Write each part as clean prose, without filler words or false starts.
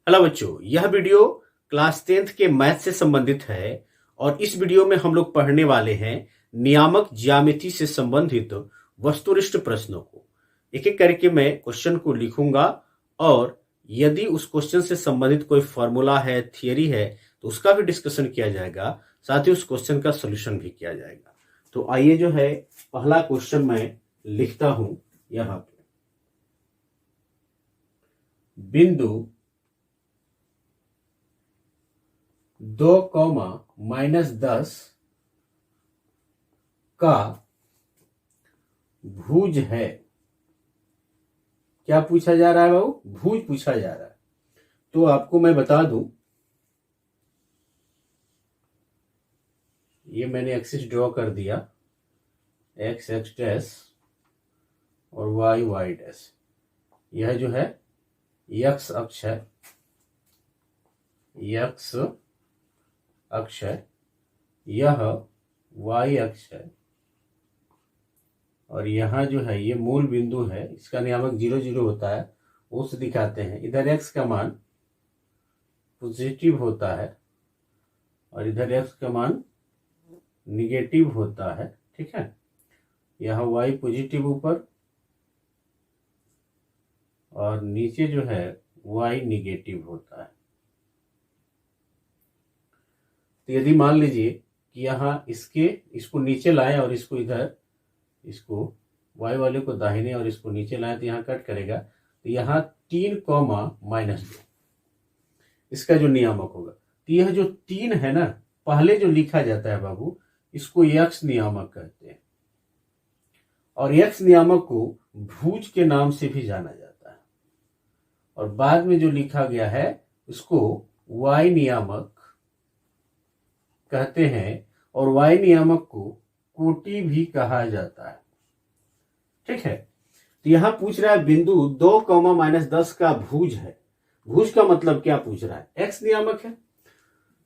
Hello बच्चों, यह video class 10th के मैथ से संबंधित है और इस वीडियो में हम लोग पढ़ने वाले हैं नियामक ज्यामिति से संबंधित वस्तुनिष्ठ प्रश्नों को। एक एक करके मैं क्वेश्चन को लिखूंगा और यदि उस क्वेश्चन से संबंधित कोई फॉर्मूला है, थियरी है, तो उसका भी डिस्कशन किया जाएगा, साथ ही उस क्वेश्चन का सोल्यूशन भी किया जाएगा। तो आइए जो है पहला क्वेश्चन मैं लिखता हूं यहां पे। बिंदु 2, -10 का भुज है। क्या पूछा जा रहा है बाबू? भुज पूछा जा रहा है। तो आपको मैं बता दूं, ये मैंने एक्सिस ड्रॉ कर दिया, x x डैश और y y डैश। यह जो है x अक्ष है, x अक्ष है, यह y अक्ष है और यहां जो है ये मूल बिंदु है। इसका नियामक 0 0 होता है, उस दिखाते हैं। इधर x का मान पॉजिटिव होता है और इधर x का मान निगेटिव होता है। ठीक है, यह y पॉजिटिव ऊपर और नीचे जो है y निगेटिव होता है। तो यदि मान लीजिए कि यहाँ इसको नीचे लाए और इसको इधर, इसको y वाले को दाहिने और इसको नीचे लाए, तो यहाँ कट करेगा। तो यहाँ 3, -2 इसका जो नियामक होगा। तो यह जो 3 है ना, पहले जो लिखा जाता है बाबू, इसको x नियामक कहते हैं और x नियामक को भुज के नाम से भी जाना जाता है। और बाद में जो लिखा गया है उसको y नियामक कहते हैं और y नियामक को कोटि भी कहा जाता है। ठीक है, तो यहां पूछ रहा है बिंदु 2, -10 का भुज है। भुज का मतलब क्या पूछ रहा है? x नियामक है,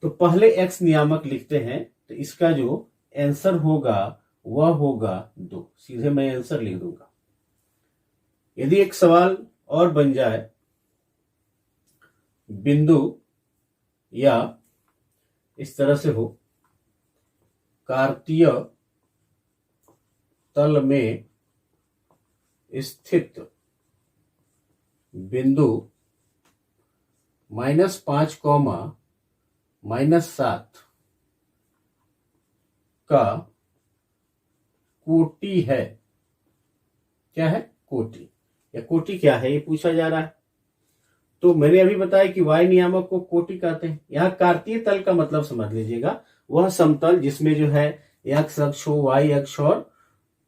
तो पहले x नियामक लिखते हैं। तो इसका जो आंसर होगा वह होगा 2। सीधे मैं आंसर लिख दूंगा। यदि एक सवाल और बन जाए, बिंदु या इस तरह से हो, कार्तीय तल में स्थित बिंदु -5, -7 का कोटि है। क्या है? कोटि। या कोटि क्या है ये पूछा जा रहा है। तो मैंने अभी बताया कि y नियामक को कोटि कहते हैं। यहाँ कार्तीय तल का मतलब समझ लीजिएगा, वह समतल जिसमें जो है x अक्ष हो, y अक्ष और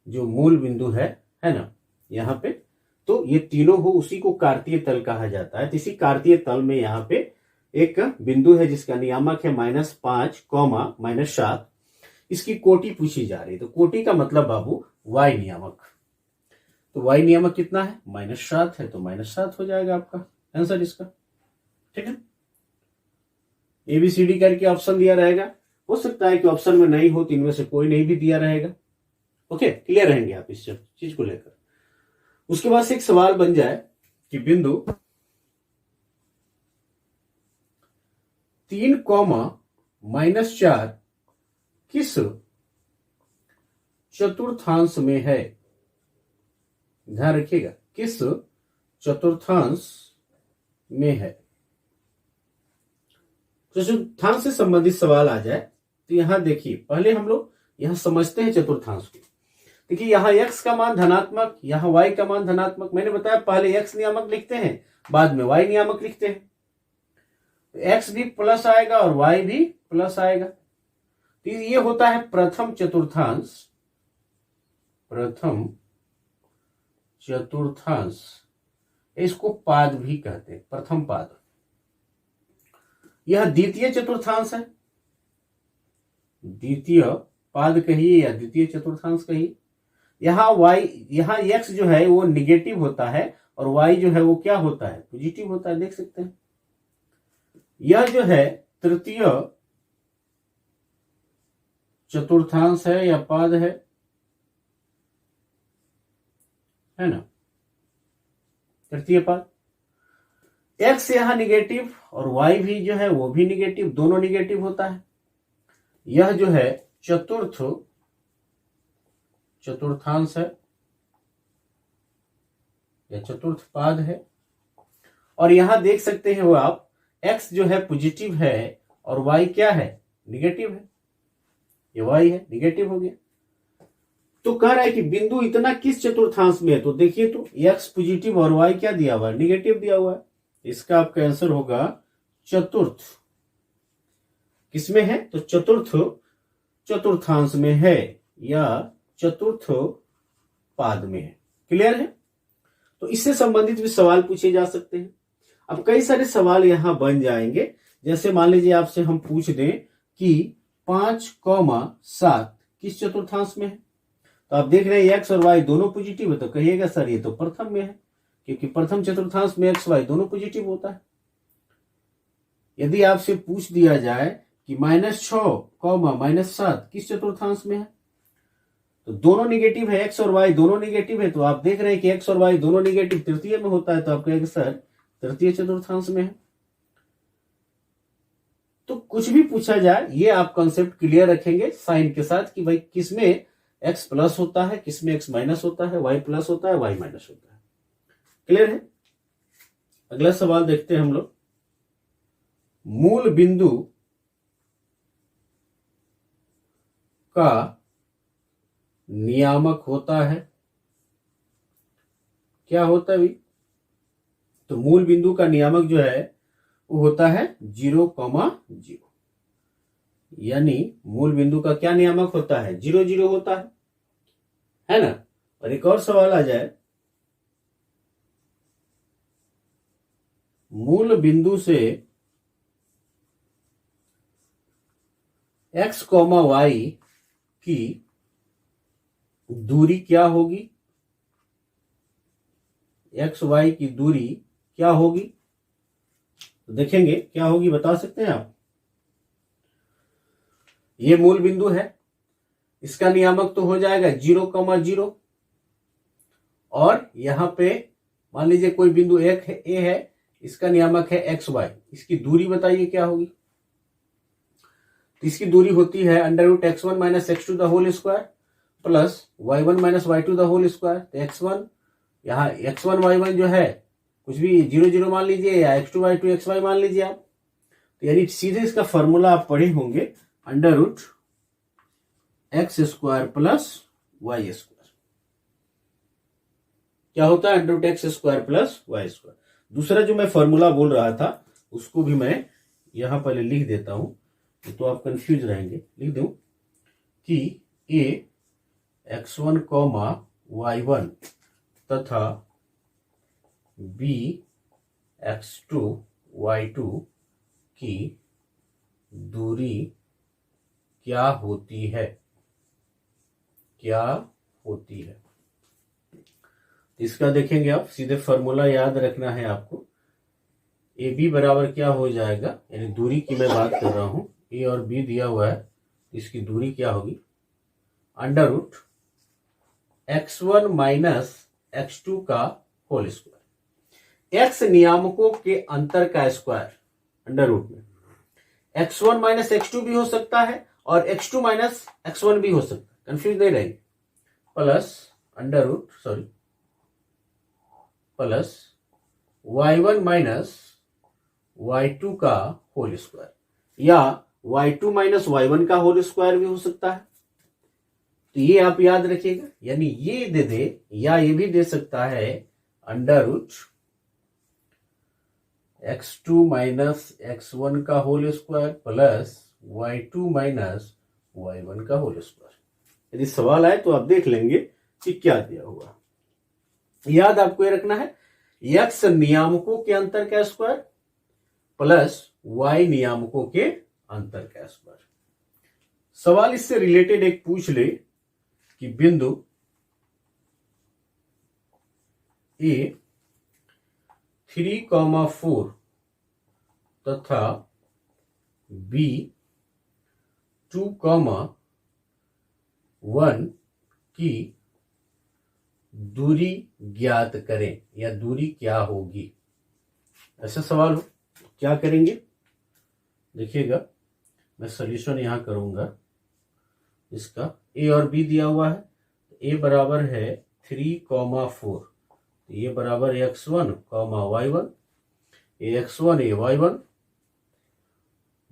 जो मूल बिंदु है ना यहाँ पे, तो ये तीनों हो, उसी को कार्तीय तल कहा जाता है। तो इसी कार्तीय तल में यहाँ पे एक बिंदु है जिसका नियामक है -5, -7। इसकी कोटि पूछी जा रही है। तो कोटि का मतलब बाबू y नियामक। तो y नियामक कितना है? -7 है, तो -7 हो जाएगा आपका आंसर इसका। ठीक है, ABCD करके ऑप्शन दिया रहेगा। हो सकता है कि ऑप्शन में नहीं हो, तो इनमें से कोई नहीं भी दिया रहेगा। ओके, क्लियर रहेंगे आप इस चीज को लेकर। उसके बाद से एक सवाल बन जाए कि बिंदु 3, -4 किस चतुर्थांश में है? ध्यान रखिएगा, किस चतुर्थांश में है। चतुर्थांश से संबंधित सवाल आ जाए तो यहां देखिए, पहले हम लोग यहां समझते हैं चतुर्थांश को। देखिए यहाँ x का मान धनात्मक, यहाँ y का मान धनात्मक। मैंने बताया पहले x नियामक लिखते हैं, बाद में y नियामक लिखते हैं। तो x भी प्लस आएगा और y भी प्लस आएगा। तो ये होता है प्रथम चतुर्थांश। प्रथम चतुर्थांश, इसको पाद भी कहते हैं, प्रथम पाद। यह द्वितीय चतुर्थांश है, द्वितीय पाद कहिए या द्वितीय चतुर्थांश कहिए। यहाँ x जो है वो निगेटिव होता है और y जो है वो क्या होता है? पॉजिटिव होता है। देख सकते हैं, यह जो है तृतीय चतुर्थांश है या पाद है ना, तृतीय पाद। एक्स यहां निगेटिव और वाई भी जो है वो भी निगेटिव, दोनों निगेटिव होता है। यह जो है चतुर्थांश है या चतुर्थ पाद है। और यहां देख सकते हैं वो आप, एक्स जो है पॉजिटिव है और वाई क्या है, निगेटिव है। ये वाई है, निगेटिव हो गया। तो कह रहा है कि बिंदु इतना किस चतुर्थांश में है, तो देखिए तो एक्स पॉजिटिव और वाई क्या दिया हुआ है, निगेटिव दिया हुआ है। इसका आपका आंसर होगा चतुर्थ। किसमें है, तो चतुर्थांश में है या चतुर्थ पाद में है। क्लियर है। तो इससे संबंधित भी सवाल पूछे जा सकते हैं। अब कई सारे सवाल यहां बन जाएंगे। जैसे मान लीजिए आपसे हम पूछ दें कि 5,7 किस चतुर्थांश में है, तो आप देख रहे हैं एक्स और वाई दोनों पॉजिटिव है, तो कहिएगा सर ये तो प्रथम में है, क्योंकि प्रथम चतुर्थांश में एक्स वाई दोनों पॉजिटिव होता है। यदि आपसे पूछ दिया जाए कि -6, -7 किस चतुर्थांश में है, तो दोनों निगेटिव है, एक्स और वाई दोनों निगेटिव है, तो आप देख रहे हैं कि एक्स और वाई दोनों निगेटिव तृतीय में होता है, तो आप कहेंगे सर तृतीय चतुर्थांश में है। तो कुछ भी पूछा जाए ये आप कॉन्सेप्ट क्लियर रखेंगे साइन के साथ कि भाई किसमें एक्स प्लस होता है, किसमें एक्स माइनस होता है, वाई प्लस होता है, वाई माइनस होता है। क्लियर है। अगला सवाल देखते हैं हम लोग। मूल बिंदु का नियामक होता है, क्या होता है भाई, तो मूल बिंदु का नियामक जो है वो होता है 0,0, यानी मूल बिंदु का क्या नियामक होता है, 0,0 होता है ना। और एक और सवाल आ जाए, मूल बिंदु से x, y की दूरी क्या होगी, x, y की दूरी क्या होगी, तो देखेंगे क्या होगी, बता सकते हैं आप। ये मूल बिंदु है, इसका नियामक तो हो जाएगा 0,0, और यहां पे मान लीजिए कोई बिंदु एक है, ए है, इसका नियामक है x, y, इसकी दूरी बताइए क्या होगी। तो इसकी दूरी होती है √x1 - x2 the whole square plus y1 - y2 the whole square. तो x1 यहाँ x1 y1 जो है कुछ भी 0,0 मान लीजिए, या x2 y2 xy मान लीजिए आप। तो यानी सीधे इसका फॉर्मूला आप पढ़े होंगे √x² प्लस y²। क्या होता है √x² प्लस y²। दूसरा जो मैं फॉर्मूला बोल रहा था उसको भी मैं यहां पहले लिख देता हूं, तो आप कंफ्यूज रहेंगे। लिख दूं कि a x1, y1 तथा b x2, y2 की दूरी क्या होती है, क्या होती है। इसका देखेंगे आप, सीधे फॉर्मूला याद रखना है आपको। ए बी बराबर क्या हो जाएगा, यानी दूरी की मैं बात कर रहा हूं, ए और बी दिया हुआ है, इसकी दूरी क्या होगी, √x1 माइनस x2 का होल स्क्वायर। एक्स नियामकों के अंतर का स्क्वायर अंडर रूट में x1 माइनस x2 भी हो सकता है और x2 माइनस x1 भी हो सकता है, कंफ्यूज नहीं रहेंगे, प्लस y1 माइनस y2 का होल स्क्वायर, या y2 माइनस y1 का होल स्क्वायर भी हो सकता है। तो ये आप याद रखिएगा, यानी ये दे दे या ये भी दे सकता है √x2 माइनस x1 का whole square plus y2 minus y1 का होल स्क्वायर। यदि सवाल आए तो आप देख लेंगे कि क्या दिया हुआ। याद आपको ये रखना है, x नियामकों के अंतर का स्क्वायर प्लस y नियामकों के अंतर का स्क्वायर। सवाल इससे रिलेटेड एक पूछ ले कि बिंदु A 3,4 तथा B 2,1 की दूरी ज्ञात करें, या दूरी क्या होगी। ऐसा सवाल हो क्या करेंगे, देखिएगा मैं सोल्यूशन यहां करूंगा। इसका ए और बी दिया हुआ है, ए बराबर है 3,4, ये बराबर x1, y1, ए x1 ए y1,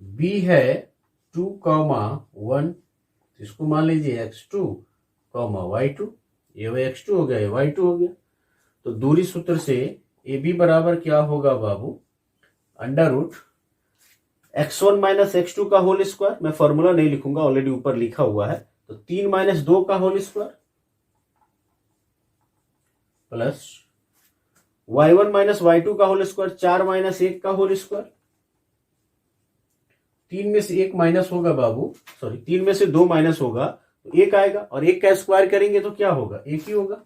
बी है 2,1, इसको मान लीजिए x2, y2, ये x2 हो गया, ये y2 हो गया। तो दूरी सूत्र से ए बी बराबर क्या होगा बाबू, under root x1 minus x2 का होल स्क्वायर, मैं फॉर्मूला नहीं लिखूंगा ऑलरेडी ऊपर लिखा हुआ है, तो 3 माइनस 2 का whole square plus y1 minus y2 का होल स्क्वायर 4 माइनस 1 का होल स्क्वायर। 3 में से 1 माइनस होगा बाबू, सॉरी 3 में से 2 माइनस होगा तो 1 आएगा, और 1 का स्क्वायर करेंगे तो क्या होगा, 1 ही होगा।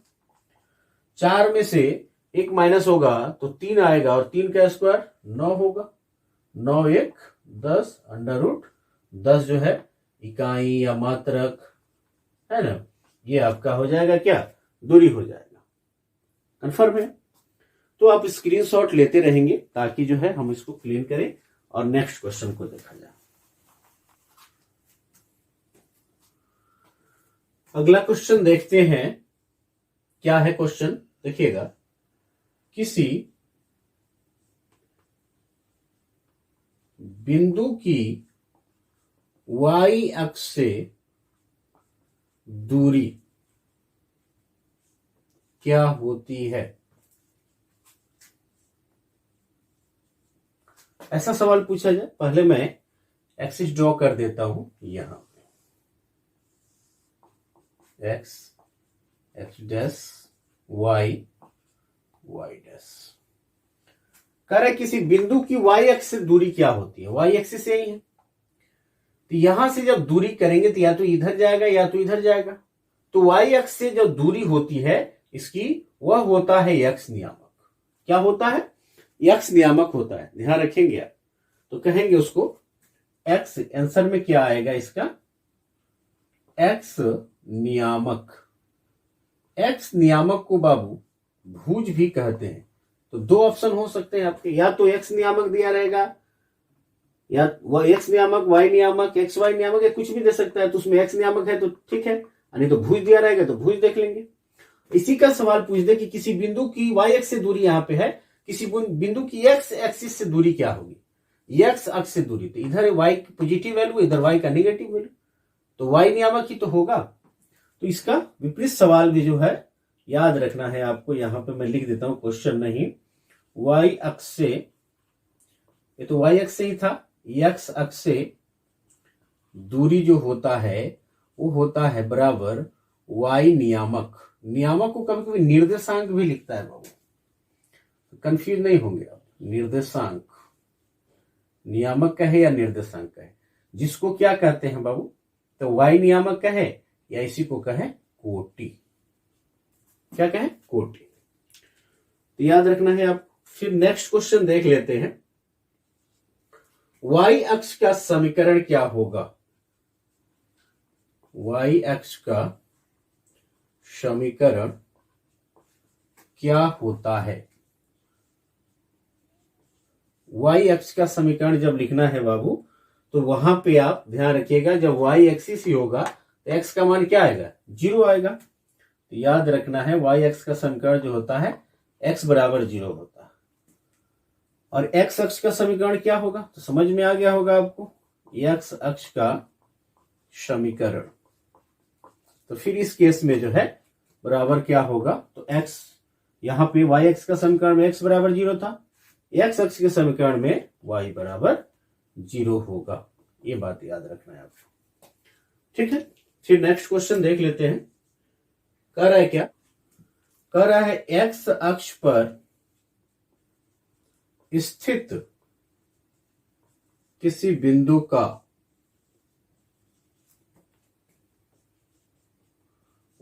4 में से 1 माइनस होगा तो 3 आएगा, और 3 का स्क्वायर 9 होगा। 9 1 10, अंडर रूट 10 जो है इकाई या मात्रक है ना, ये आपका हो जाएगा क्या, दूरी हो जाएगा। कंफर्म है? तो आप स्क्रीनशॉट लेते रहेंगे ताकि जो है हम इसको क्लीन करें और नेक्स्ट क्वेश्चन को देखा जाए। अगला क्वेश्चन देखते हैं, क्या है क्वेश्चन, देखिएगा। किसी बिंदु की y अक्ष से दूरी क्या होती है, ऐसा सवाल पूछा जाए। पहले मैं एक्सिस ड्रॉ कर देता हूं, यहां x, x dash, y, y dash. कह रहे किसी बिंदु की वाई अक्ष से दूरी क्या होती है, वाई एक्सिस यही है, तो यहां से जब दूरी करेंगे तो या तो इधर जाएगा या तो इधर जाएगा। तो वाई अक्ष से जो दूरी होती है इसकी, वह होता है एक्स नियामक। क्या होता है, एक्स नियामक होता है, ध्यान रखेंगे आप। तो कहेंगे उसको एक्स, आंसर में क्या आएगा इसका, एक्स नियामक। एक्स नियामक को बाबू भुज भी कहते हैं। तो दो ऑप्शन हो सकते हैं आपके, या तो एक्स नियामक दिया रहेगा, या वह एक्स नियामक, वाई नियामक, एक्स वाई नियामक, या कुछ भी दे सकता है। तो उसमें एक्स नियामक है तो ठीक है, नहीं तो भुज दिया रहेगा तो भुज देख लेंगे। इसी का सवाल पूछ दे कि किसी बिंदु की वाई एक्स से दूरी यहां पे है, किसी बिंदु की एक्स एक्सिस से दूरी क्या होगी, एक्स अक्ष से दूरी। तो इधर वाई की पॉजिटिव वैल्यू, इधर वाई का नेगेटिव वैल्यू, तो वाई नियामक ही तो होगा। तो इसका विपरीत सवाल भी जो है याद रखना है आपको। यहां पे मैं लिख देता हूं, क्वेश्चन नहीं, वाई अक्ष से, ये तो वाई अक्ष से ही था, एक्स अक्ष से दूरी जो होता है वो होता है बराबर वाई नियामक। नियामक को कभी कभी निर्देशांक भी लिखता है बाबू, कंफ्यूज नहीं होंगे आप। निर्देशांक, नियामक कहे या निर्देशांक कहे, जिसको क्या कहते हैं बाबू, तो वाई नियामक कहे या इसी को कहे कोटि। क्या कहे, कोटि। तो याद रखना है आप। फिर नेक्स्ट क्वेश्चन देख लेते हैं, वाई अक्ष का समीकरण क्या होगा, वाई अक्ष का समीकरण क्या होता है। वाई अक्ष का समीकरण जब लिखना है बाबू, तो वहां पे आप ध्यान रखिएगा, जब वाई एक्सिस ही होगा तो एक्स का मान क्या आएगा, 0 आएगा। तो याद रखना है वाई एक्स का समीकरण जो होता है एक्स बराबर 0 होता है। और एक्स अक्ष का समीकरण क्या होगा, तो समझ में आ गया होगा आपको, एक्स अक्ष का समीकरण। तो फिर इस केस में जो है बराबर क्या होगा, तो एक्स, यहां पे वाई एक्स का समीकरण में एक्स बराबर 0 था, एक्स अक्ष के समीकरण में वाई बराबर 0 होगा। ये बात याद रखना है आपको, ठीक है। फिर नेक्स्ट क्वेश्चन देख लेते हैं। कह रहा है क्या, कह रहा है एक्स अक्ष पर स्थित किसी बिंदु का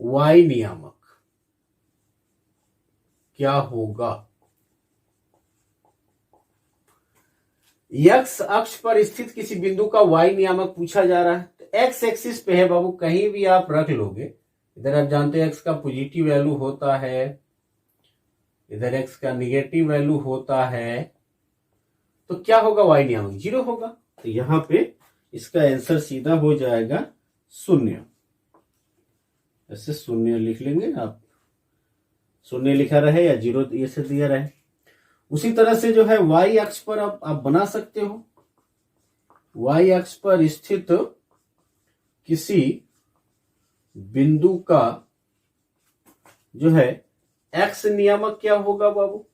वाई नियामक क्या होगा। एक्स अक्ष पर स्थित किसी बिंदु का वाई नियामक पूछा जा रहा है। तो एक्स एक्सिस पे है बाबू, कहीं भी आप रख लोगे। इधर आप जानते हैं एक्स का पॉजिटिव वैल्यू होता है, इधर एक्स का निगेटिव वैल्यू होता है, तो क्या होगा, y नियामक 0 होगा। तो यहां पे इसका आंसर सीधा हो जाएगा 0। ऐसे 0 लिख लेंगे आप, 0 लिखा रहे या 0 ये से दिया रहे। उसी तरह से जो है y अक्ष पर आप बना सकते हो, y अक्ष पर स्थित किसी बिंदु का जो है x नियामक क्या होगा बाबू,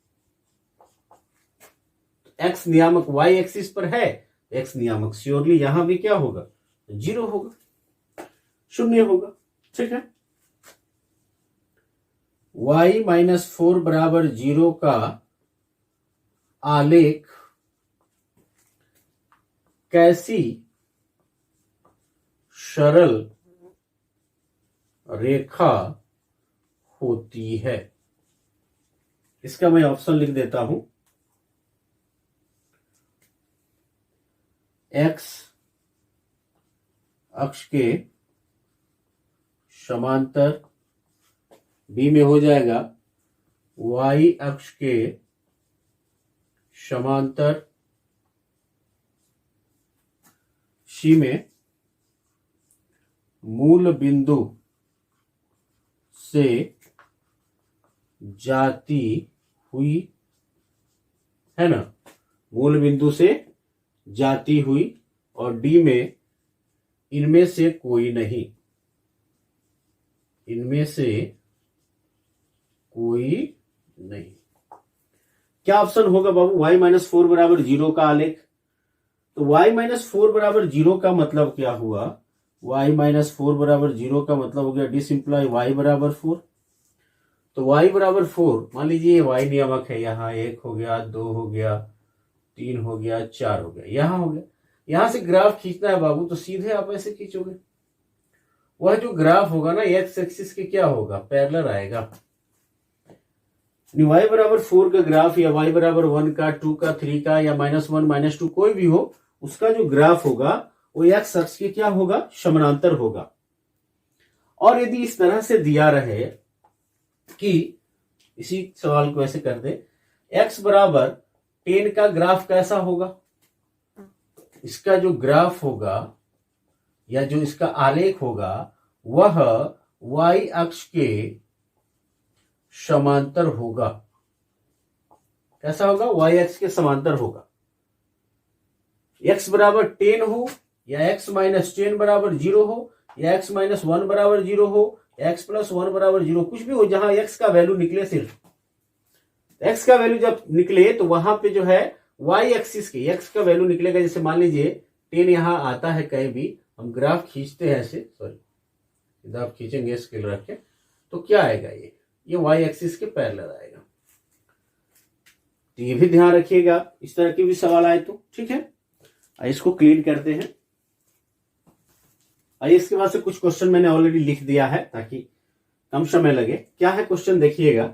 x नियामक y एक्सिस पर है, x नियामक श्योरली यहां भी क्या होगा, 0 होगा, 0 होगा। ठीक है, y-4 बराबर 0 का आलेख कैसी सरल रेखा होती है। इसका मैं ऑप्शन लिख देता हूं, x अक्ष के समांतर, बी में हो जाएगा y अक्ष के समांतर, सी में मूल बिंदु से जाती हुई, है ना, मूल बिंदु से जाती हुई, और डी में इनमें से कोई नहीं, इनमें से कोई नहीं। क्या ऑप्शन होगा बाबू, y-4 बराबर 0 का आलेख। तो y-4 बराबर 0 का मतलब क्या हुआ, y-4 बराबर 0 का मतलब हो गया डिसिंप्लाई y बराबर 4। तो y बराबर 4, मान लीजिए y नियामक है, यहाँ 1 हो गया, 2 हो गया, 3 हो गया, 4 हो गया, यहां हो गया। यहां से ग्राफ खींचना है बाबू, तो सीधे आप ऐसे खींचोगे, वह जो ग्राफ होगा ना एक्स एक्सिस के क्या होगा, पैरेलल आएगा। y बराबर 4 का ग्राफ या y बराबर 1 का, 2 का, 3 का, या -1 -2 कोई भी हो, उसका जो ग्राफ होगा वो एक्स अक्ष के क्या होगा, समानांतर होगा। और यदि इस तरह से दिया रहे कि इसी सवाल को ऐसे कर दे, x बराबर 10 का ग्राफ कैसा होगा, इसका जो ग्राफ होगा या जो इसका आलेख होगा वह y अक्ष के समांतर होगा। कैसा होगा, y अक्ष के समांतर होगा। x बराबर 10 हो या x माइनस 10 बराबर 0 हो, या x माइनस 1 बराबर 0 हो, x प्लस 1 बराबर 0, कुछ भी हो, जहां x का वैल्यू निकले, सिर्फ x का वैल्यू जब निकले तो वहां पे जो है y एक्सिस के x का वैल्यू निकलेगा। जैसे मान लीजिए 10 यहां आता है, कहीं भी हम ग्राफ खींचते हैं ऐसे, सॉरी इधर आप खींचेंगे स्केल रख के, तो क्या आएगा, ये y एक्सिस के पैरेलल आएगा। तो ये भी ध्यान रखिएगा, इस तरह के भी सवाल आए तो। ठीक है, इसको क्लीन करते हैं। आइए, इसके बाद से कुछ क्वेश्चन मैंने ऑलरेडी लिख दिया है ताकि कम समय लगे। क्या है क्वेश्चन, देखिएगा।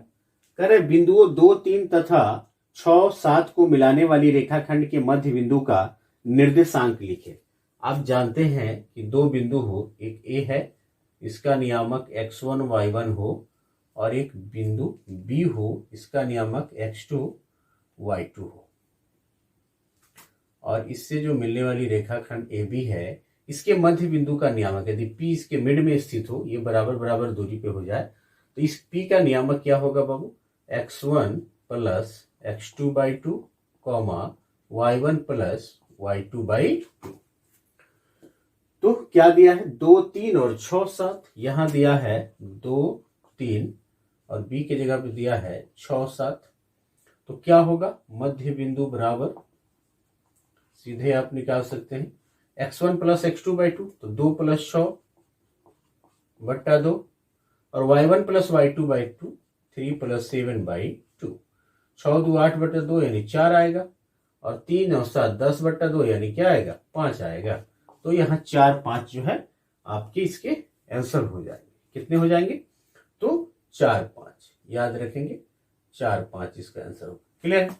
कह रहे बिंदुओं 2, 3 तथा 6, 7 को मिलाने वाली रेखाखंड के मध्य बिंदु का निर्देशांक लिखे। आप जानते हैं कि दो बिंदु हो, एक ए है, इसका नियामक x1 y1 हो, और एक बिंदु बी हो, इसका नियामक x2 y2 हो। और इससे जो मिलने वाली रेखाखंड ए बी है, इसके मध्य बिंदु का नियामक, यदि P इसके मिड में स्थित हो, ये बराबर बराबर दूरी पे हो जाए, तो इस P का नियामक क्या होगा बाबू, x1 plus x2/2 y1 plus y2/2। तो क्या दिया है, 2, 3 और 6, 7। यहां दिया है 2, 3 और B के जगह पे दिया है 6, 7। तो क्या होगा, मध्य बिंदु बराबर, सीधे आप निकाल सकते हैं, x1 प्लस x2/2, तो 2 प्लस 6 बट्टा 2, और y1 प्लस y2/2, 3 प्लस 7/2। 6 2 8 बट्टा 2 यानी 4 आएगा, और 3 और 7 10 बट्टा 2 यानी क्या आएगा, 5 आएगा। तो यहाँ 4, 5 जो है आपके इसके आंसर हो जाएंगे। कितने हो जाएंगे, तो 4, 5 याद रखेंगे, 4, 5 इसका आंसर होगा। क्लियर है।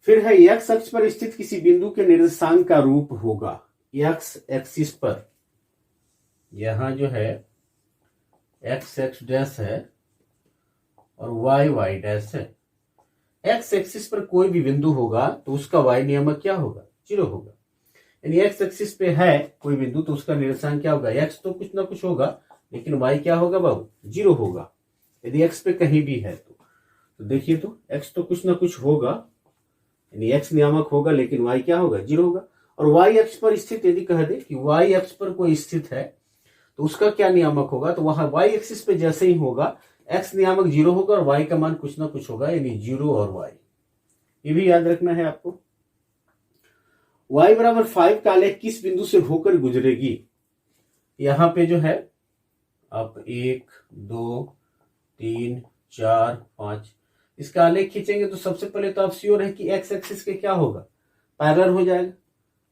फिर है एक्स अक्ष पर स्थित किसी बिंदु के निर्देशांक का रूप होगा। एक्स एक्सिस पर यहां जो है एक्स एक्स डैश है और वाई वाई डैश है। एक्स एक्सिस पर कोई भी बिंदु होगा तो उसका वाई नियामक क्या होगा, 0 होगा। यानी एक्स एक्सिस पे है कोई बिंदु तो उसका निर्देशांक क्या होगा, एक्स तो कुछ ना कुछ होगा लेकिन वाई क्या होगा बाबू, 0 होगा। यदि एक्स पे कहीं भी है तो देखिए तो एक्स तो कुछ ना कुछ होगा, यानी एक्स नियामक होगा लेकिन वाई क्या होगा, 0 होगा। और वाई अक्ष पर स्थित यदि कह दे कि वाई अक्ष पर कोई स्थित है तो उसका क्या नियामक होगा, तो वहां वाई एक्सिस पे जैसे ही होगा एक्स नियामक 0 होगा और वाई का मान कुछ ना कुछ होगा, यानी 0 और वाई। ये भी याद रखना है आपको। y बराबर 5 का आलेख किस बिंदु से होकर गुजरेगी, यहां पे जो है आप 1 2 3 4 5 इसका आलेख खींचेंगे तो सबसे पहले तो आप श्योर है कि एक्स एक्सिस के क्या होगा, पैरेलल हो जाएगा।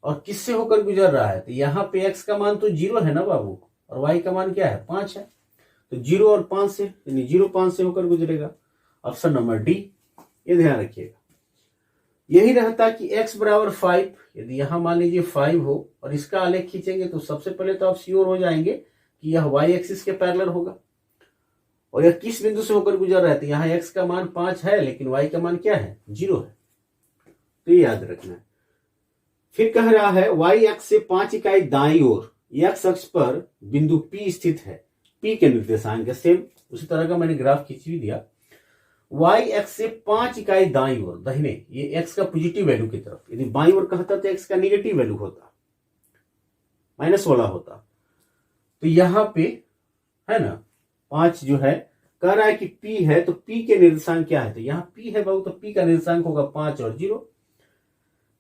और किससे होकर गुजर रहा है, तो यहाँ पे एक्स का मान तो 0 है ना बाबू, और वाई का मान क्या है, 5 है। तो 0 और 5 से, यानी 0 5 से होकर गुजरेगा। ऑप्शन नंबर डी, ये ध्यान रखिएगा। यही रहता कि x बराबर 5, यदि यहां मान लीजिए 5 हो और इसका आलेख खींचेंगे तो सबसे पहले तो आप श्योर हो जाएंगे कि यह y एक्सिस के पैरेलल होगा। और यह किस बिंदु से होकर गुजर रहा है, तो यहाँ x का मान 5 है लेकिन y का मान क्या है, 0 है। तो ये याद रखना है। फिर कह रहा है y अक्ष से 5 इकाई दाईं ओर x अक्ष पर बिंदु P स्थित है, P के निर्देशांक है। सेम उसी तरह का मैंने ग्राफ खींच भी दिया। y एक्स से 5 इकाई दाईं ओर, दाहिने, ये x का पॉजिटिव वैल्यू की तरफ, यदि बाईं ओर कहता तो x का निगेटिव वैल्यू होता, माइनस वाला होता। तो यहां पे है ना 5 जो है, कह रहा है कि p है तो p के निर्देशांक क्या है, तो यहाँ p है बाबू, तो p का निर्देशांक होगा 5 और 0।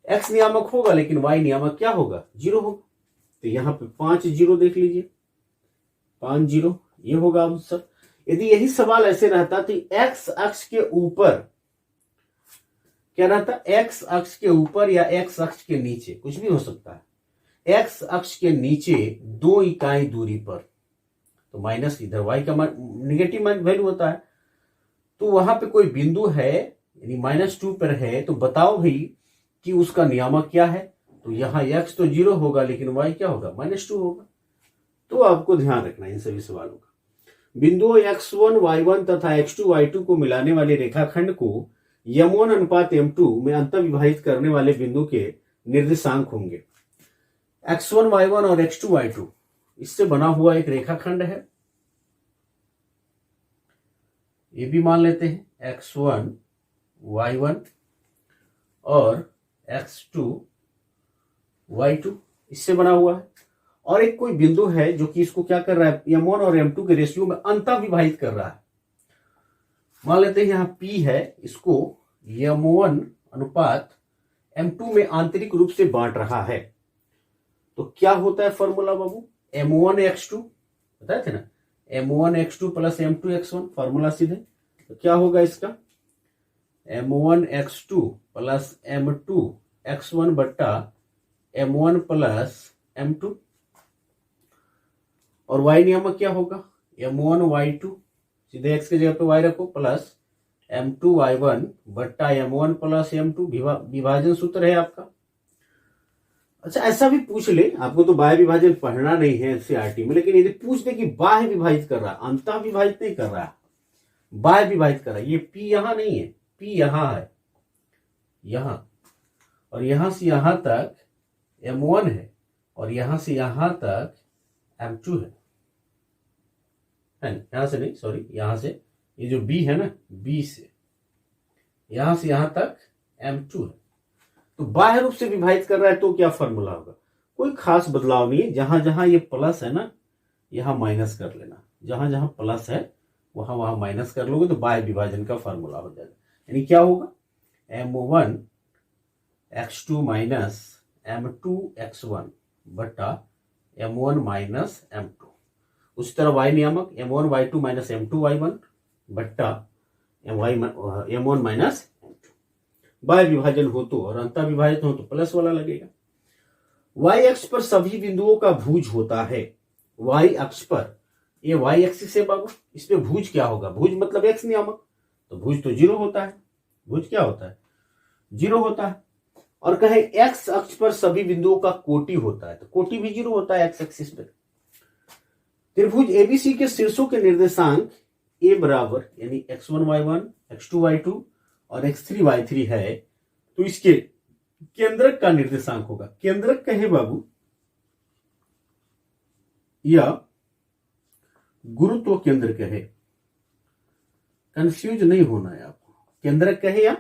x नियामक होगा लेकिन y नियामक क्या होगा, 0 होगा। तो यहाँ पे 5 0 देख लीजिए, 5 0 ये होगा आंसर। यदि यही सवाल ऐसे रहता तो x अक्ष के ऊपर क्या रहता, x अक्ष के ऊपर या x अक्ष के नीचे, कुछ भी हो सकता है, x अक्ष के नीचे 2 इकाई दूरी पर, तो माइनस इधर y का निगेटिव वैल्यू होता है, तो वहां पे कोई बिंदु है यानी -2 पर है, तो बताओ भाई कि उसका नियामक क्या है। तो यहाँ x तो 0 होगा लेकिन y क्या होगा, -2 होगा। तो आपको ध्यान रखना इन सभी सवालों का। बिंदुओं x1 y1 तथा x2 y2 को मिलाने वाले रेखाखंड को m1 अनुपात m2 में अंतर विभाजित करने वाले बिंदु के निर्देशांक होंगे। x1 y1 और x2 y2 इससे बना हुआ एक रेखाखंड है, ये भी मान लेते हैं x1 y1 और x2 y2 इससे बना हुआ है। और एक कोई बिंदु है जो कि इसको क्या कर रहा है, m1 और m2 के रेशियो में अंतर विभाजित कर रहा है। मान लेते हैं यहाँ p है, इसको m1 अनुपात m2 में आंतरिक रूप से बांट रहा है। तो क्या होता है फॉर्मूला बाबू, m1 x2 बताए थे ना, m1 x2 plus m2 x1, formula सीधे। तो क्या होगा इसका, m1 x2 plus m2 x1 बट्टा m1 प्लस m2। और y नियामक क्या होगा, m1 y2, सीधे x की जगह पे y रखो, प्लस m2 y1 बट्टा m1 प्लस m2, विभाजन सूत्र है आपका। अच्छा ऐसा भी पूछ ले, आपको तो बाह्य विभाजन पढ़ना नहीं है एनसीईआरटी में, लेकिन यदि पूछ दे कि बाह्य विभाजित कर रहा है, अंतः विभाजित नहीं कर रहा है, बाह्य विभाजित कर रहा है, ये p यहां नहीं है, p यहां है, यहां, और यहां से यहां तक m1 है और यहां से यहां तक m2 है यहां से नहीं, सॉरी, यहां से ये जो b है ना, b से यहां से यहां तक m2 है। तो बाह्य रूप से विभाजित कर रहा है तो क्या फॉर्मूला होगा, कोई खास बदलाव नहीं है, जहां जहां ये प्लस है ना यहां माइनस कर लेना, जहां जहां प्लस है वहां वहां माइनस कर लोगे तो बाह्य विभाजन का फॉर्मूला हो जाएगा। यानी क्या होगा, m1 x2 minus m2 x1 बट्टा m1 माइनस m2। उसी तरह y नियामक m1 y2 minus m2 y1 बट्टा m1 माइनस m2। बाह्य विभाजन हो तो और अंतर विभाजित हो तो प्लस वाला लगेगा। y अक्ष पर सभी बिंदुओं का भुज होता है। y अक्ष पर, ये y एक्सिस है बाबू, इस पे भुज क्या होगा, भुज मतलब x नियामक, तो भुज तो 0 होता है, भुज क्या होता है, 0 होता है। और कहे x अक्ष पर सभी बिंदुओं का कोटि होता है, तो कोटि भी 0 होता है x एक्सिस पे। त्रिभुज एबीसी के शीर्षों के निर्देशांक a बराबर यानी x1 y1 x2 y2 और x3 y3 है, तो इसके केंद्रक का निर्देशांक होगा। केंद्रक कहे बाबू या गुरुत्व केंद्र कहे, कंफ्यूज नहीं होना है आपको। केंद्रक कहे या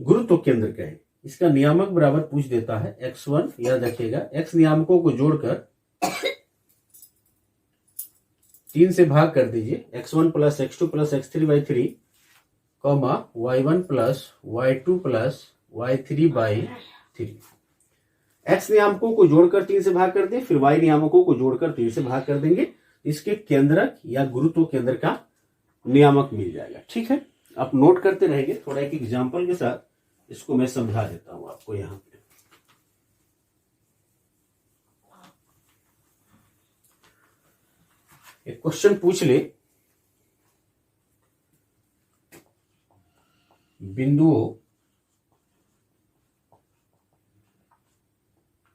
गुरुत्व केंद्र कहे, इसका नियामक बराबर पूछ देता है x1। याद रखिएगा, x नियामकों को जोड़कर 3 से भाग कर दीजिए। x1 plus x2 plus x3 y3 comma y1 plus y2 plus y3 by 3। x नियामकों को जोड़कर 3 से भाग कर दें, फिर y नियामकों को जोड़कर 3 से भाग कर देंगे, इसके केंद्रक या गुरुत्व केंद्र का नियामक मिल जाएगा। ठीक है, आप नोट करते रहेंगे। थोड़ा एक एग्जाम्पल के साथ इसको मैं समझा देता हूं आपको। यहां पे एक क्वेश्चन पूछ ले, बिंदुओं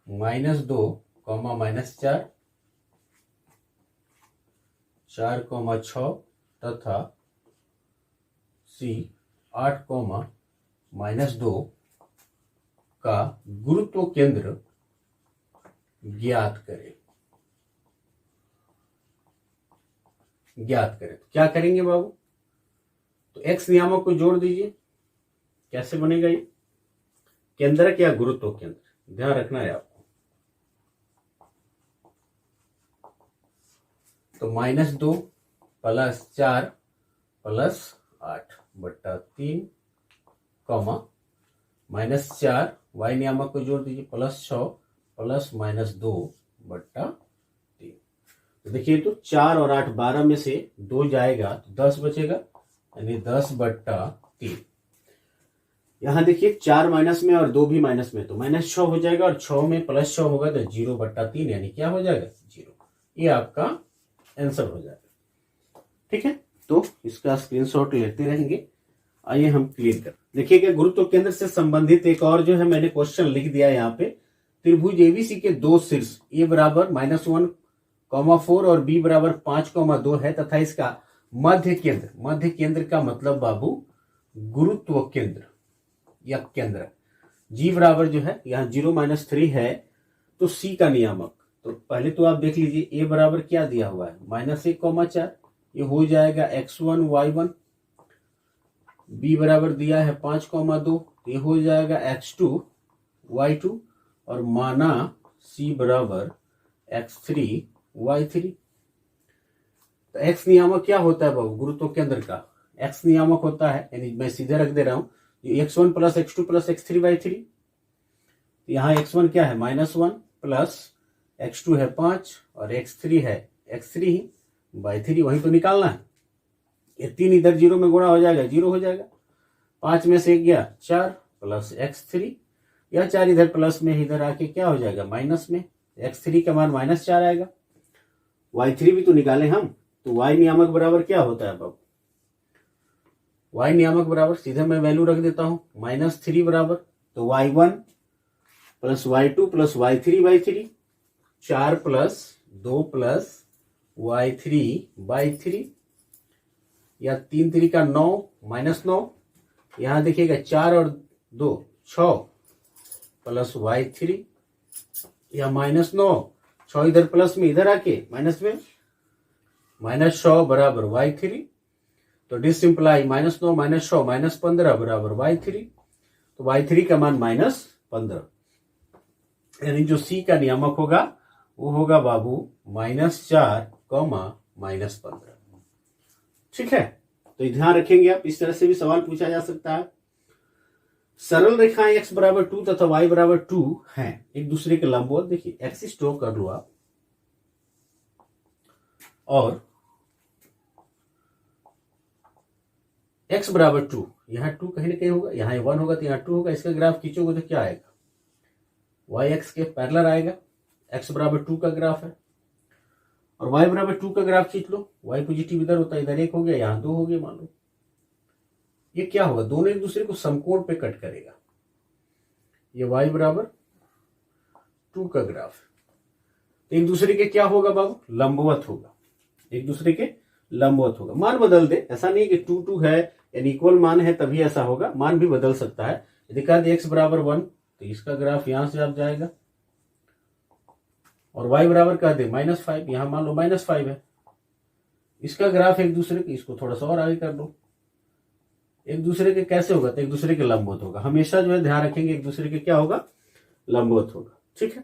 -2, -4, 4, 6 तथा C 8, -2 का गुरुत्व केंद्र ज्ञात करें। तो क्या करेंगे बाबू? तो x नियामक को जोड़ दीजिए। कैसे बनेगा ये? केंद्रक या गुरुत्व केंद्र, ध्यान रखना है आपको। तो -2 प्लस 4 प्लस 8 बट्टा 3 कॉमा -4 y नियामक को जोड़ दीजिए, प्लस 6 प्लस -2 बट्टा 3। तो देखिए, तो 4 और 8 12 में से 2 जाएगा तो 10 बचेगा, यानी 10 बट्टा 3। यहां देखिए 4 माइनस में और 2 भी माइनस में, तो -6 हो जाएगा, और 6 में प्लस 6 होगा तो 0 बट्टा 3, यानी क्या हो जाएगा? 0। ये आपका आंसर हो जाएगा। ठीक है, तो इसका स्क्रीनशॉट लेते रहेंगे। आइए हम क्लियर कर देखिएगा। गुरुत्व केंद्र से संबंधित एक और जो है मैंने क्वेश्चन लिख दिया यहाँ पे। त्रिभुज एबीसी के दो शीर्ष ए बराबर -1,4 और बी बराबर 5,2 है तथा इसका मध्य केंद्र का मतलब बाबू गुरुत्व केंद्र या केंद्र जी बराबर जो है यहाँ 0-3 है, तो सी का नियामक। तो पहले तो आप देख लीजिए, ए बराबर क्या दिया हुआ है? -1,4, ये हो जाएगा x1 y1। बी बराबर दिया है 5,2, ये हो जाएगा x2 y2, और माना सी बराबर x3 y3। तो x नियामक क्या होता है बाबू? गुरुत्व केंद्र का x नियामक होता है, यानी मैं सीधे रख दे रहा हूं, x1 plus x2 plus x3 y3। यहाँ x1 क्या है? -1 प्लस x2 है 5 और x3 है x3 ही y3, वही तो निकालना है। ये 3 इधर 0 में गुणा हो जाएगा, 0 हो जाएगा। 5 में से 1 गया 4 प्लस x3, या 4 इधर प्लस में इधर आके क्या हो जाएगा? माइनस में। x3 का मान -4 आएगा। y3 भी तो निकाले हम, तो y नियामक बराबर क्या होता है बाबू? y नियामक बराबर सीधे मैं वैल्यू रख देता हूं, -3 बराबर, तो y1 plus y2 plus y3 4 plus 2 plus y3/3, या 3 3 का 9 -9। यहां देखिएगा 4 और 2 6 प्लस y3, या -9, 6 इधर प्लस में इधर आके माइनस में, -6 बराबर y3। तो डिसिंप्लाई -9 -6 -15 बराबर y3, तो y3 का मान -15, यानी जो सी का नियामक होगा वो होगा बाबू -4, -15। ठीक है, तो ध्यान रखेंगे आप। इस तरह से भी सवाल पूछा जा सकता है। सरल रेखाएं x बराबर 2 तथा y बराबर 2 हैं, एक दूसरे के लंबवत। देखिए एक्सिस ड्रॉ कर लो आप, और x बराबर 2, यहाँ 2 कहीं ना कहीं होगा, यहाँ 1 होगा तो यहाँ 2 होगा। इसका ग्राफ खींचोगे तो क्या आएगा? y x के पैरेलल आएगा। x बराबर 2 का ग्राफ है, और y बराबर 2 का ग्राफ खींच लो। y पॉजिटिव इधर होता है, इधर 1 हो गया, यहाँ 2 हो गया। मान लो ये क्या होगा? दोनों एक दूसरे को समकोण पे कट करेगा। ये y बराबर 2 का ग्राफ, तो एक दूसरे के क्या होगा बाबू? लंबवत होगा, एक दूसरे के लंबवत होगा। मान बदल दे, ऐसा नहीं कि 2 2 है यानी इक्वल मान है तभी ऐसा होगा, मान भी बदल सकता है। यदि कहा x बराबर 1 तो इसका ग्राफ यहां से आप जाएगा, और y बराबर कह दे -5, यहां मान लो -5 है, इसका ग्राफ एक दूसरे के, इसको थोड़ा सा और आगे कर दो, एक दूसरे के कैसे होगा, तो एक दूसरे के लंबवत होगा। हमेशा जो है ध्यान रखेंगे एक दूसरे के क्या होगा, लंबवत होगा। ठीक है।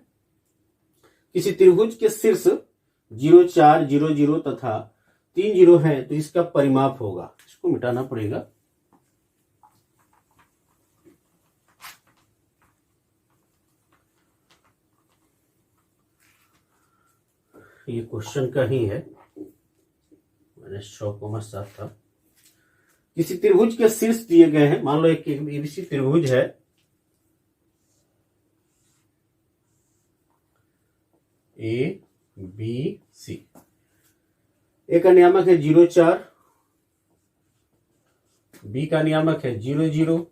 किसी त्रिभुज के शीर्ष 0 4 0 0 तथा 3 0 है तो इसका परिमाप होगा, इसको मिटाना पड़ेगा। ये क्वेश्चन का ही है, मैंने 100,7 था। किसी त्रिभुज के शीर्ष दिए गए हैं, मान लो एक एबीसी त्रिभुज है, ए बी सी, ए का नियामक है 0 4, बी का नियामक है 0 0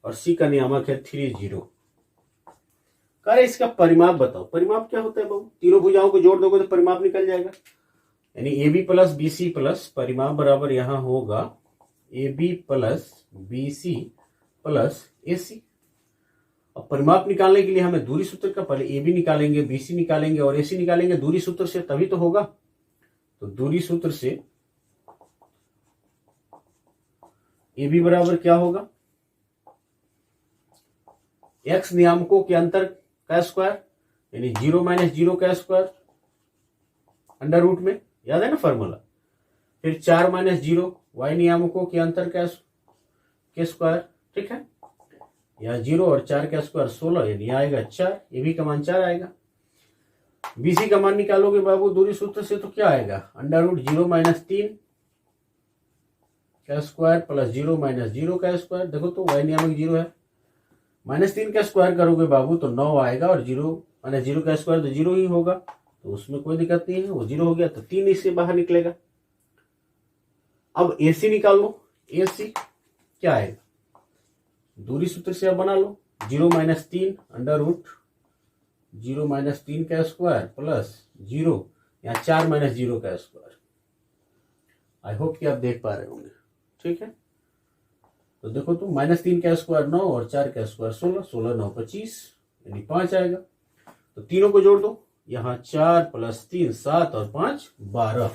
और सी का नियामक है 3 0। अरे इसका परिमाप बताओ। परिमाप क्या होता है बाबू, तीनों भुजाओं को जोड़ दोगे तो परिमाप निकल जाएगा, यानी A B plus B C plus परिमाप बराबर यहां होगा A B plus B C plus A C. अब परिमाप निकालने के लिए हमें दूरी सूत्र का, पहले ए बी निकालेंगे, बी सी निकालेंगे और ए सी निकालेंगे दूरी सूत्र से, तभी तो होगा। तो दूरी सूत्र से ए बी बराबर क्या होगा, एक्स नियामकों के अंतर का स्क्वायर, यानी 0 - 0 का स्क्वायर अंडर रूट में, याद है ना फॉर्मूला। फिर 4 - 0 y नियामकों के अंतर का के स्क्वायर, ठीक है, या 0 और 4 का स्क्वायर 16, यानी आएगा 4, ये भी का मान 4 आएगा। बीसी का मान निकालोगे बाबू दूरी सूत्र से तो क्या आएगा, अंडर रूट 0 - 3 का स्क्वायर प्लस 0 - 0 का स्क्वायर। देखो तो y नियामक 0 है, -3 का स्क्वायर करोगे बाबू तो 9 आएगा, और 0 - 0 का स्क्वायर तो 0 ही होगा, तो उसमें कोई दिक्कत नहीं है, वो 0 हो गया तो 3 इससे बाहर निकलेगा। अब AC निकाल लो, AC क्या आएगा, दूरी सूत्र से अब बना लो, 0 - 3 अंडर रूट 0 - 3 का स्क्वायर प्लस 0 या 4 - 0 का स्क्वायर। आई होप कि आप देख पा रहे होंगे। ठीक है, तो देखो तो -3 का स्क्वायर 9 और 4 का स्क्वायर 16, 16 9 25, यानी 5 आएगा। तो तीनों को जोड़ दो, यहाँ 4 + 3 7 और 5 12,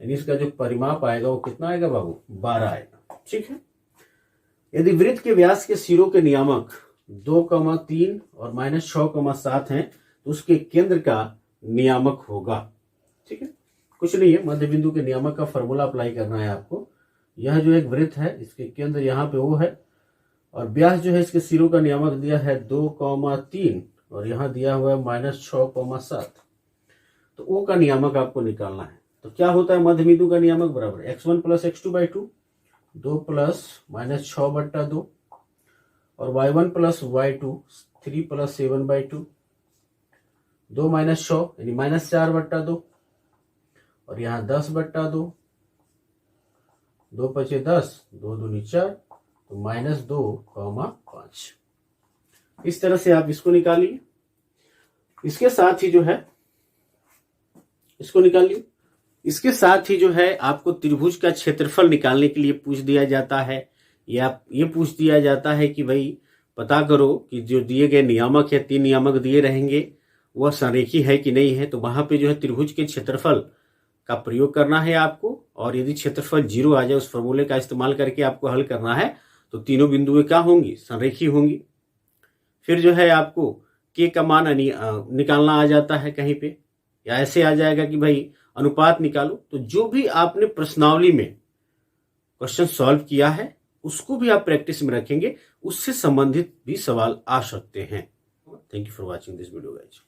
यानी इसका जो परिमाप आएगा वो कितना आएगा बाबू, 12 आएगा। ठीक है। यदि वृत्त के व्यास के सिरों के नियामक 2, 3 और -6, 7 हैं तो उसके केंद्र का नियामक होगा। ठीक है, कुछ नहीं है, मध्य बिंदु के नियामक का फॉर्मूला अप्लाई करना है आपको। यह जो एक वृत्त है इसके केंद्र यहाँ पे वो है, और व्यास जो है इसके सिरों का नियामक दिया है 2, 3 और यहाँ दिया हुआ है -6, 7। तो O का नियामक आपको निकालना है। तो क्या होता है मध्य बिंदु का नियामक बराबर x1 + x2/2, 2 + -6/2 और y1 + y2 3 + 7/2, 2 - 6 यानी -4/2 और यहाँ 10/2, 2 × 5 = 10, 2 दूनी 4, तो -2, 5। इस तरह से आप इसको निकालिए। इसके साथ ही जो है इसको निकालिए। इसके साथ ही जो है आपको त्रिभुज का क्षेत्रफल निकालने के लिए पूछ दिया जाता है, या ये पूछ दिया जाता है कि भाई पता करो कि जो दिए गए नियामक है, 3 नियामक दिए रहेंगे, वह संरेखी है कि नहीं है। तो वहां पे जो है त्रिभुज के क्षेत्रफल का प्रयोग करना है आपको, और यदि क्षेत्रफल 0 आ जाए उस फॉर्मूले का इस्तेमाल करके आपको हल करना है, तो तीनों बिंदुएं क्या होंगी, संरेखी होंगी। फिर जो है आपको के का मान निकालना आ जाता है कहीं पे, या ऐसे आ जाएगा कि भाई अनुपात निकालो। तो जो भी आपने प्रश्नावली में क्वेश्चन सॉल्व किया है उसको भी आप प्रैक्टिस में रखेंगे, उससे संबंधित भी सवाल आ सकते हैं। Thank you for watching this video guys.